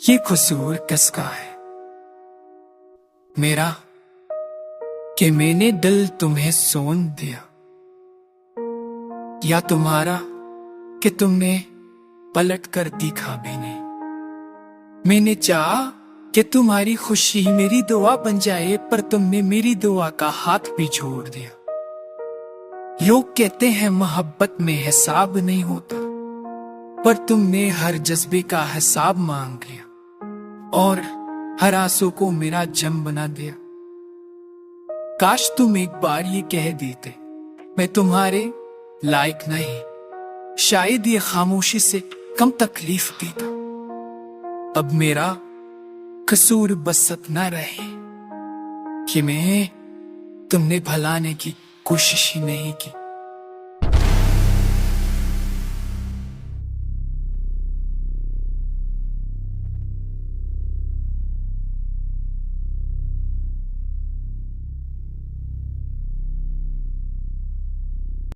ये कसूर किसका है मेरा कि मैंने दिल तुम्हें सौंप दिया, या तुम्हारा कि तुमने पलट कर दिखा भी नहीं। मैंने चाहा कि तुम्हारी खुशी मेरी दुआ बन जाए, पर तुमने मेरी दुआ का हाथ भी छोड़ दिया। लोग कहते हैं मोहब्बत में हिसाब नहीं होता, पर तुमने हर जज्बे का हिसाब मांग लिया और हर आंसू को मेरा जम बना दिया। काश तुम एक बार ये कह देते मैं तुम्हारे लायक नहीं, शायद ये खामोशी से कम तकलीफ देता। अब मेरा कसूर बस इतना रहे कि मैं तुमने भलाने की कोशिश ही नहीं की।